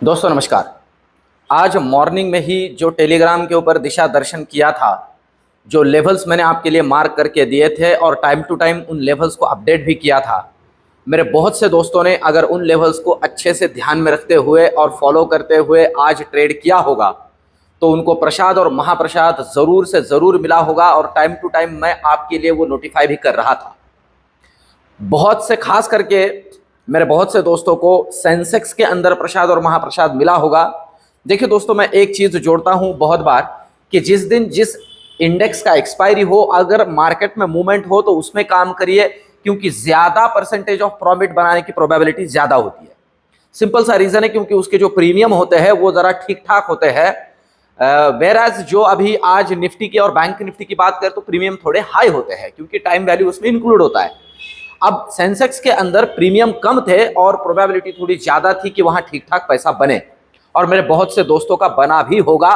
दोस्तों नमस्कार। आज मॉर्निंग में ही जो टेलीग्राम के ऊपर दिशा दर्शन किया था, जो लेवल्स मैंने आपके लिए मार्क करके दिए थे और टाइम टू टाइम उन लेवल्स को अपडेट भी किया था, मेरे बहुत से दोस्तों ने अगर उन लेवल्स को अच्छे से ध्यान में रखते हुए और फॉलो करते हुए आज ट्रेड किया होगा तो उनको प्रसाद और महाप्रसाद ज़रूर से ज़रूर मिला होगा। और टाइम टू टाइम मैं आपके लिए वो नोटिफाई भी कर रहा था। बहुत से खास करके मेरे बहुत से दोस्तों को सेंसेक्स के अंदर प्रसाद और महाप्रसाद मिला होगा। देखिए दोस्तों, मैं एक चीज़ जोड़ता हूं बहुत बार कि जिस दिन जिस इंडेक्स का एक्सपायरी हो, अगर मार्केट में मूवमेंट हो तो उसमें काम करिए, क्योंकि ज़्यादा परसेंटेज ऑफ प्रॉफिट बनाने की प्रोबेबिलिटी ज़्यादा होती है। सिंपल सा रीज़न है, क्योंकि उसके जो प्रीमियम होते हैं वो ज़रा ठीक ठाक होते हैं। वेराज जो अभी आज निफ्टी की और बैंक निफ्टी की बात करें तो प्रीमियम थोड़े हाई होते हैं, क्योंकि टाइम वैल्यू उसमें इंक्लूड होता है। अब सेंसेक्स के अंदर प्रीमियम कम थे और प्रोबेबिलिटी थोड़ी ज़्यादा थी कि वहां ठीक ठाक पैसा बने, और मेरे बहुत से दोस्तों का बना भी होगा।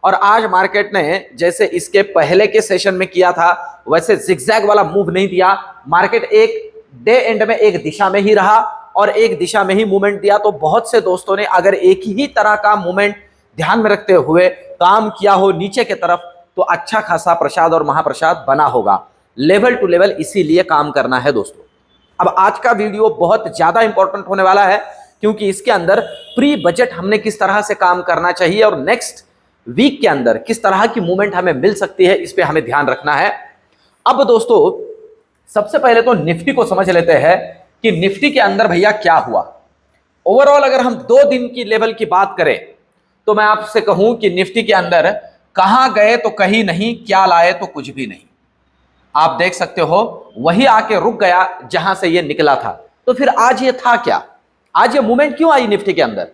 और आज मार्केट ने जैसे इसके पहले के सेशन में किया था वैसे जिगजैग वाला मूव नहीं दिया। मार्केट एक डे एंड में एक दिशा में ही रहा और एक दिशा में ही मूवमेंट दिया। तो बहुत से दोस्तों ने अगर एक ही तरह का मूवमेंट ध्यान में रखते हुए काम किया हो नीचे के तरफ तो अच्छा खासा प्रसाद और महाप्रसाद बना होगा। लेवल टू लेवल इसीलिए काम करना है दोस्तों। अब आज का वीडियो बहुत ज्यादा इंपॉर्टेंट होने वाला है, क्योंकि इसके अंदर प्री बजट हमने किस तरह से काम करना चाहिए और नेक्स्ट वीक के अंदर किस तरह की मूवमेंट हमें मिल सकती है, इस पे हमें ध्यान रखना है। अब दोस्तों सबसे पहले तो निफ्टी को समझ लेते हैं कि निफ्टी के अंदर भैया क्या हुआ। ओवरऑल अगर हम 2 दिन की लेवल की बात करें तो मैं आपसे कहूं कि निफ्टी के अंदर कहां गए तो कहीं नहीं, क्या लाए तो कुछ भी नहीं। आप देख सकते हो वही आके रुक गया जहां से ये निकला था। तो फिर आज ये था क्या, आज ये मूवमेंट क्यों आई निफ्टी के अंदर?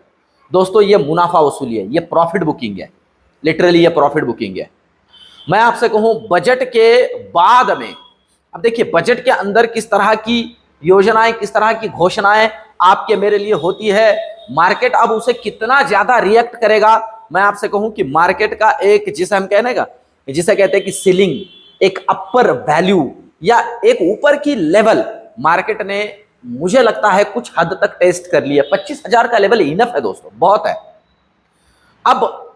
दोस्तों ये मुनाफा वसूली है, ये प्रॉफिट बुकिंग है, लिटरली ये प्रॉफिट बुकिंग है। मैं आपसे कहूं बजट के बाद में, अब देखिए बजट के अंदर किस तरह की योजनाएं, किस तरह की घोषणाएं आपके मेरे लिए होती है, मार्केट अब उसे कितना ज्यादा रिएक्ट करेगा। मैं आपसे कहूं कि मार्केट का एक जिसे हम जिसे कहते हैं कि सीलिंग, एक अपर वैल्यू या एक ऊपर की लेवल मार्केट ने मुझे लगता है कुछ हद तक टेस्ट कर लिया। 25,000 का लेवल इनफ है दोस्तों, बहुत है। अब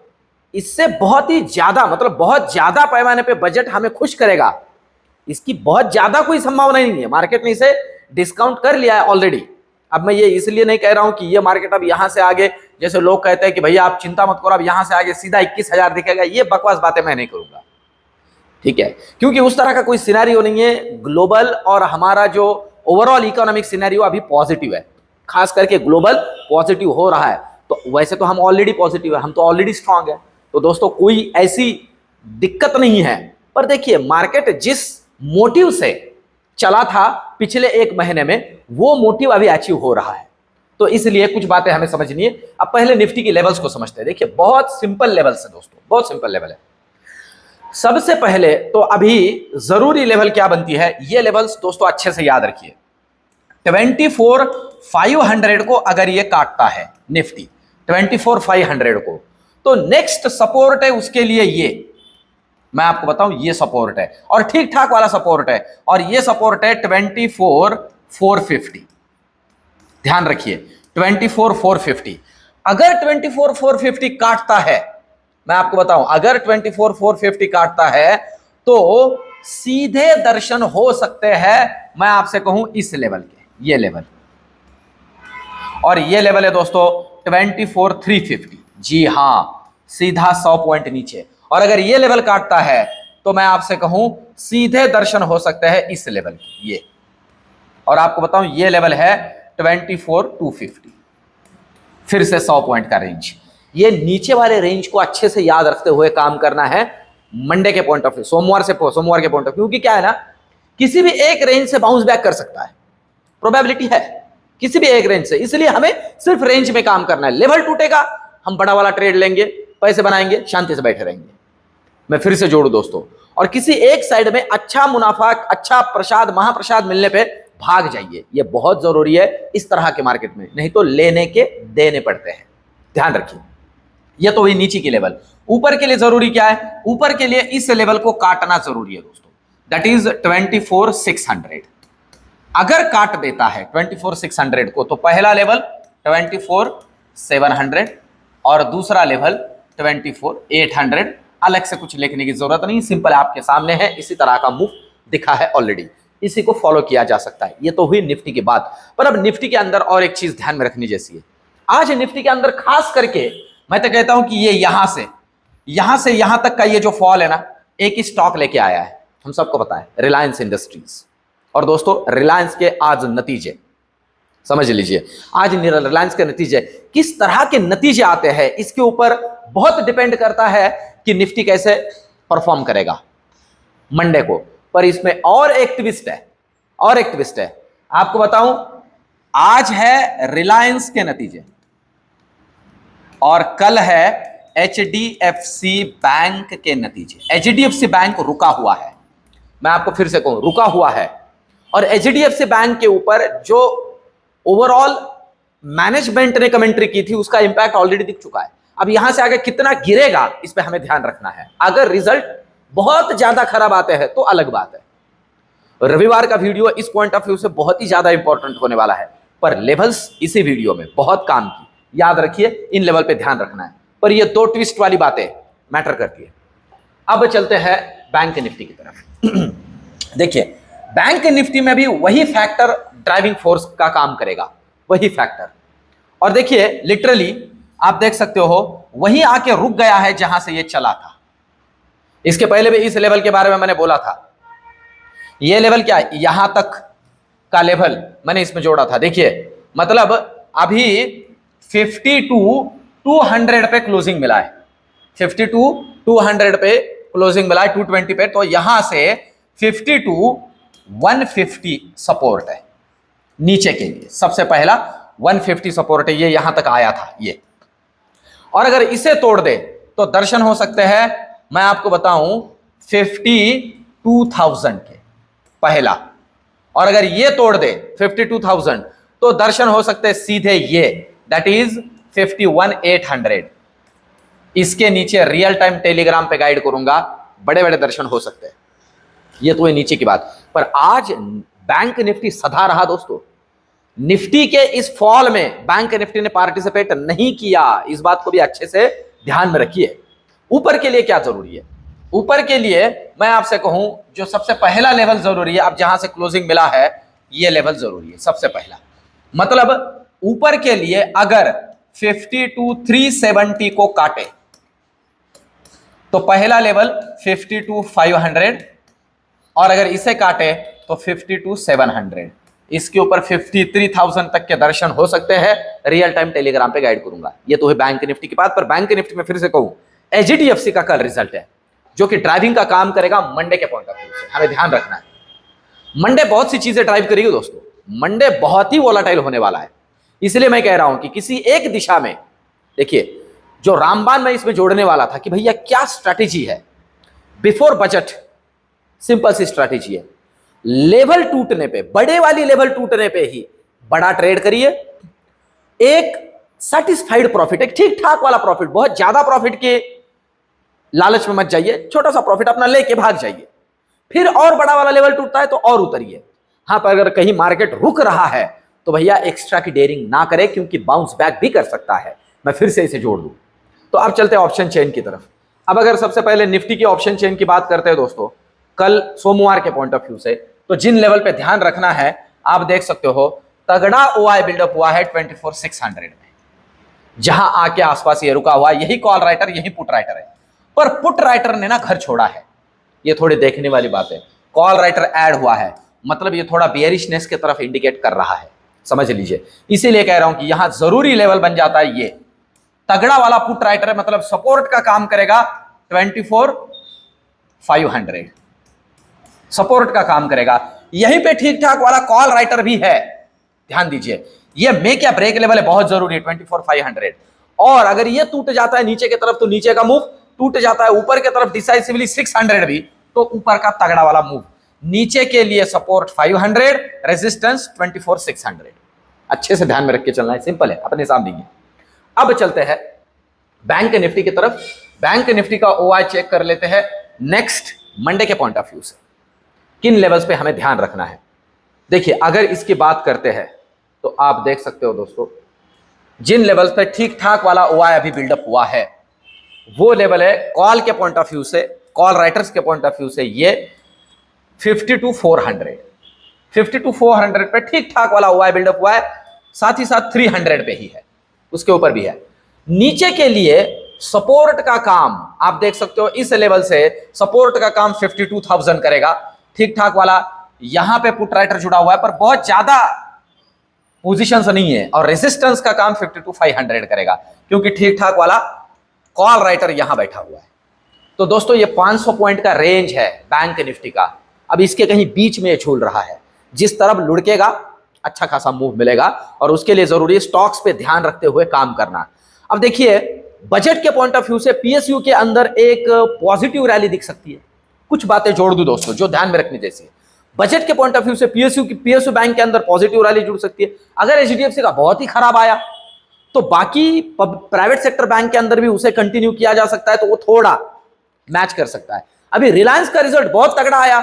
इससे बहुत ही ज्यादा मतलब बहुत ज्यादा पैमाने पे बजट हमें खुश करेगा, इसकी बहुत ज्यादा कोई संभावना नहीं है। मार्केट ने इसे डिस्काउंट कर लिया है ऑलरेडी। अब मैं ये इसलिए नहीं कह रहा हूं कि ये मार्केट अब यहां से आगे, जैसे लोग कहते हैं कि भैया आप चिंता मत करो अब यहां से आगे सीधा 21,000 दिखेगा, ये बकवास बातें मैं नहीं करूंगा, ठीक है, क्योंकि उस तरह का कोई सिनेरियो नहीं है। ग्लोबल और हमारा जो ओवरऑल इकोनॉमिक सिनेरियो अभी पॉजिटिव है, खास करके ग्लोबल पॉजिटिव हो रहा है। तो वैसे तो हम ऑलरेडी पॉजिटिव है, हम तो ऑलरेडी स्ट्रांग है, तो दोस्तों कोई ऐसी दिक्कत नहीं है। पर देखिए मार्केट जिस मोटिव से चला था पिछले 1 महीने में, वो मोटिव अभी अचीव हो रहा है। तो इसलिए कुछ बातें हमें समझनी है। अब पहले निफ्टी की लेवल्स को समझते हैं। देखिए बहुत सिंपल लेवल्स है दोस्तों, बहुत सिंपल लेवल है। सबसे पहले तो अभी जरूरी लेवल क्या बनती है, ये लेवल्स दोस्तों अच्छे से याद रखिए। 24,500 को अगर ये काटता है निफ्टी 24,500 को, तो नेक्स्ट सपोर्ट है उसके लिए ये, मैं आपको बताऊं ये सपोर्ट है और ठीक ठाक वाला सपोर्ट है, और ये सपोर्ट है 24,450। ध्यान रखिए 24,450। अगर 24,450 काटता है, मैं आपको बताऊं अगर 24,450 काटता है तो सीधे दर्शन हो सकते हैं, मैं आपसे कहूं इस लेवल के, ये लेवल, और ये लेवल है दोस्तों 24,350। जी हां, सीधा 100 पॉइंट नीचे। और अगर ये लेवल काटता है तो मैं आपसे कहूं सीधे दर्शन हो सकते हैं इस लेवल की, ये, और आपको बताऊं ये लेवल है 24,250। फिर से 100 पॉइंट का रेंज। ये नीचे वाले रेंज को अच्छे से याद रखते हुए काम करना है मंडे के पॉइंट ऑफ व्यू, सोमवार के पॉइंट ऑफ व्यू, क्योंकि क्या है ना, किसी भी एक रेंज से बाउंस बैक कर सकता है, प्रोबेबिलिटी है किसी भी एक रेंज से। इसलिए हमें सिर्फ रेंज में काम करना है। लेवल टूटेगा हम बड़ा वाला ट्रेड लेंगे, पैसे बनाएंगे, शांति से बैठे रहेंगे। मैं फिर से जोड़ू दोस्तों, और किसी एक साइड में अच्छा मुनाफा, अच्छा प्रसाद महाप्रसाद मिलने पे भाग जाइए, ये बहुत जरूरी है इस तरह के मार्केट में, नहीं तो लेने के देने पड़ते हैं। ध्यान रखिए, ये तो हुई नीचे की लेवल। ऊपर के लिए जरूरी क्या है, ऊपर के लिए इस लेवल को काटना जरूरी है दोस्तों, दैट इज 24,600। अगर काट देता है 24,600 को तो पहला लेवल 24,250 24,700 और दूसरा लेवल 24,800। अलग से कुछ लिखने की जरूरत नहीं, सिंपल आपके सामने है, इसी तरह का मूव दिखा है ऑलरेडी, इसी को फॉलो किया जा सकता है। ये तो हुई निफ्टी की बात। पर अब निफ्टी के अंदर और एक चीज ध्यान में रखनी जैसी है, आज निफ्टी के अंदर खास करके मैं तो कहता हूं कि ये यहां से यहां तक का ये जो फॉल है ना, एक ही स्टॉक लेके आया है, हम सबको पता है, रिलायंस इंडस्ट्रीज। और दोस्तों रिलायंस के आज नतीजे समझ लीजिए, आज रिलायंस के नतीजे किस तरह के नतीजे आते हैं, इसके ऊपर बहुत डिपेंड करता है कि निफ्टी कैसे परफॉर्म करेगा मंडे को। पर इसमें और एक ट्विस्ट है, आपको बताऊं, आज है रिलायंस के नतीजे और कल है एचडीएफसी बैंक के नतीजे। एचडीएफसी बैंक रुका हुआ है, मैं आपको फिर से कहूं रुका हुआ है, और एचडीएफसी बैंक के ऊपर जो ओवरऑल मैनेजमेंट ने कमेंट्री की थी उसका इंपैक्ट ऑलरेडी दिख चुका है। अब यहां से आगे कितना गिरेगा इस पे हमें ध्यान रखना है। अगर रिजल्ट बहुत ज्यादा खराब आते हैं तो अलग बात है। रविवार का वीडियो इस पॉइंट ऑफ व्यू से बहुत ही ज्यादा इंपॉर्टेंट होने वाला है, पर लेवल्स इसी वीडियो में बहुत काम की, याद रखिए, इन लेवल पे ध्यान रखना है। पर ये दो ट्विस्ट वाली बातें मैटर करती है। अब चलते हैं बैंक निफ्टी की तरफ। देखिए बैंक निफ्टी में भी वही फैक्टर ड्राइविंग फोर्स का काम करेगा, वही फैक्टर। और देखिए लिटरली आप देख सकते हो वही आके रुक गया है जहां से ये चला था। इसके पहले भी इस लेवल के बारे में मैंने बोला था, ये लेवल क्या है, यहां तक का लेवल मैंने इसमें जोड़ा था। देखिए मतलब अभी 52,200 पे क्लोजिंग मिला है, 52,200 पे क्लोजिंग मिला है, 220 पे। तो यहां से 52,150 सपोर्ट है नीचे के लिए, सबसे पहला 150 सपोर्ट है, ये यहां तक आया था ये। और अगर इसे तोड़ दे तो दर्शन हो सकते हैं, मैं आपको बताऊं, 52,000 के पहला। और अगर ये तोड़ दे 52,000 तो दर्शन हो सकते हैं सीधे ये, दैट इज 51,800। इसके नीचे रियल टाइम टेलीग्राम पे गाइड करूंगा, बड़े बड़े दर्शन हो सकते हैं। ये तो है नीचे की बात। पर आज बैंक निफ्टी सधा रहा दोस्तों। निफ्टी के इस फॉल में बैंक निफ्टी ने पार्टिसिपेट नहीं किया, इस बात को भी अच्छे से ध्यान में रखिए। ऊपर के लिए क्या जरूरी है, ऊपर के लिए मैं आपसे कहूं जो सबसे पहला लेवल जरूरी है, अब जहां से क्लोजिंग मिला है ये लेवल जरूरी है सबसे पहला। मतलब ऊपर के लिए अगर 52,370 को काटे तो पहला लेवल 52,500, और अगर इसे काटे तो 52,700। इसके ऊपर 53,000 तक के दर्शन हो सकते हैं, रियल टाइम टेलीग्राम पे गाइड करूंगा। ये तो है बैंक निफ्टी की बात। पर बैंक निफ्टी में फिर से कहूं, एचडीएफसी का कल रिजल्ट है जो कि ड्राइविंग का काम करेगा मंडे के पॉइंट ऑफ व्यू से, हमें ध्यान रखना है। मंडे बहुत सी चीजें ड्राइव करेगी दोस्तों, मंडे बहुत ही वोलाटाइल होने वाला है। इसलिए मैं कह रहा हूं कि किसी एक दिशा में, देखिए जो रामबान मैं इसमें जोड़ने वाला था कि भैया क्या स्ट्रैटेजी है बिफोर बजट, सिंपल सी स्ट्रैटेजी है, लेवल टूटने पे, बड़े वाली लेवल टूटने पे ही बड़ा ट्रेड करिए, एक सेटिस्फाइड प्रॉफिट, एक ठीक ठाक वाला प्रॉफिट, बहुत ज्यादा प्रॉफिट के लालच में मत जाइए, छोटा सा प्रॉफिट अपना लेके भाग जाइए। फिर और बड़ा वाला लेवल टूटता है तो और उतरिए। हाँ, पर अगर कहीं मार्केट रुक रहा है तो भैया एक्स्ट्रा की डेयरिंग ना करें, क्योंकि बाउंस बैक भी कर सकता है। मैं फिर से इसे जोड़ दूं। तो अब चलते हैं ऑप्शन चेन की तरफ। अब अगर सबसे पहले निफ्टी की ऑप्शन चेन की बात करते हैं दोस्तों, कल सोमवार के पॉइंट ऑफ व्यू से, तो जिन लेवल पे ध्यान रखना है आप देख सकते हो, तगड़ा ओआई बिल्डअप हुआ है 24,600 में, जहां आके आसपास ये रुका हुआ, यही कॉल राइटर यही पुट राइटर है। पर पुट राइटर ने ना घर छोड़ा है, ये थोड़ी देखने वाली बात है। कॉल राइटर ऐड हुआ है, मतलब ये थोड़ा बेयरिशनेस की तरफ इंडिकेट कर रहा है, समझ लीजिए। इसीलिए कह रहा हूं कि यहां जरूरी लेवल बन जाता है ये तगड़ा वाला पुट राइटर है, मतलब सपोर्ट का काम करेगा 24,500, सपोर्ट का काम करेगा। यहीं पे ठीक ठाक वाला कॉल राइटर भी है, ध्यान दीजिए। ये मेक या ब्रेक लेवल है, बहुत जरूरी है 24,500। और अगर ये टूट जाता है नीचे की तरफ तो नीचे का मूव टूट जाता है, ऊपर की तरफ डिसाइसिवली 600 भी, तो ऊपर का तगड़ा वाला मूव। नीचे के लिए सपोर्ट 500, रेजिस्टेंस 24,600। अच्छे से ध्यान में रख के चलना है, सिंपल है, अपने सामने ही। अब चलते हैं बैंक निफ्टी की तरफ। बैंक निफ्टी का ओआई चेक कर लेते हैं नेक्स्ट मंडे के पॉइंट ऑफ व्यू से, किन लेवल्स पे हमें ध्यान रखना है। देखिए अगर इसकी बात करते हैं तो आप देख सकते हो दोस्तों, जिन लेवल्स पे ठीक ठाक वाला ओआई अभी बिल्डअप हुआ है, वो लेवल है कॉल के पॉइंट ऑफ व्यू से, कॉल राइटर्स के पॉइंट ऑफ व्यू से ये 50 to 400, 50 to 400 पे ठीक ठाक वाला ओआई बिल्डअप हुआ है। साथ ही साथ 300 पे ही है, उसके ऊपर भी है। नीचे के लिए सपोर्ट का काम आप देख सकते हो, इस लेवल से सपोर्ट का काम 52,000 करेगा, ठीक ठाक वाला। यहां पे पुट राइटर जुड़ा हुआ है पर बहुत ज्यादा पोजीशंस नहीं है, और रेजिस्टेंस का काम 52,500 करेगा क्योंकि ठीक ठाक वाला कॉल राइटर यहां बैठा हुआ है। तो दोस्तों ये 500 पॉइंट का रेंज है बैंक निफ्टी का। अब इसके कहीं बीच में झूल रहा है, जिस तरफ लुढ़केगा अच्छा खासा मूव मिलेगा, और उसके लिए जरूरी है स्टॉक्स पे ध्यान रखते हुए काम करना। अब देखिए बजट के पॉइंट ऑफ व्यू से पीएसयू के अंदर एक पॉजिटिव रैली दिख सकती है। कुछ बातें जोड़ दूं दोस्तों जो ध्यान में रखनी जैसी है। बजट के पॉइंट ऑफ व्यू से पीएसयू बैंक के अंदर पॉजिटिव रैली जुड़ सकती है। अगर एचडीएफसी का बहुत ही खराब आया तो बाकी प्राइवेट सेक्टर बैंक के अंदर भी उसे कंटिन्यू किया जा सकता है, तो वो थोड़ा मैच कर सकता है। अभी रिलायंस का रिजल्ट बहुत तगड़ा आया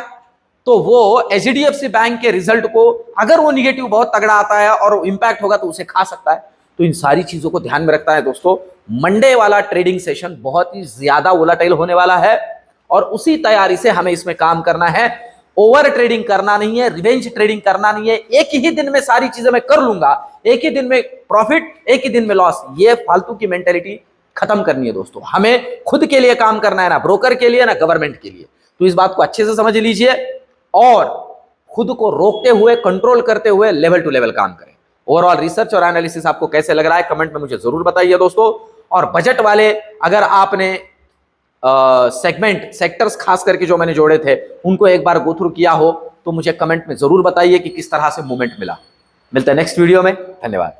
तो वो एचडीएफसी बैंक के रिजल्ट को, अगर वो निगेटिव बहुत तगड़ा आता है और इंपैक्ट होगा तो उसे खा सकता है। तो इन सारी चीजों को ध्यान में रखता है दोस्तों। मंडे वाला ट्रेडिंग सेशन बहुत ही ज्यादा वोलेटाइल होने वाला है, और उसी तैयारी से हमें इसमें काम करना है। ओवर ट्रेडिंग करना नहीं है, रिवेंज ट्रेडिंग करना नहीं है। एक ही दिन में सारी चीजें मैं कर लूंगा, एक ही दिन में प्रॉफिट, एक ही दिन में लॉस, ये फालतू की मेंटेलिटी खत्म करनी है दोस्तों। हमें खुद के लिए काम करना है, ना ब्रोकर के लिए ना गवर्नमेंट के लिए। तो इस बात को अच्छे से समझ लीजिए और खुद को रोकते हुए, कंट्रोल करते हुए लेवल टू लेवल काम करें। ओवरऑल रिसर्च और एनालिसिस आपको कैसे लग रहा है कमेंट में मुझे जरूर बताइए दोस्तों। और बजट वाले अगर आपने सेक्टर्स खास करके जो मैंने जोड़े थे उनको एक बार गो थ्रू किया हो तो मुझे कमेंट में जरूर बताइए कि किस तरह से मूवमेंट मिला। मिलते हैं नेक्स्ट वीडियो में, धन्यवाद।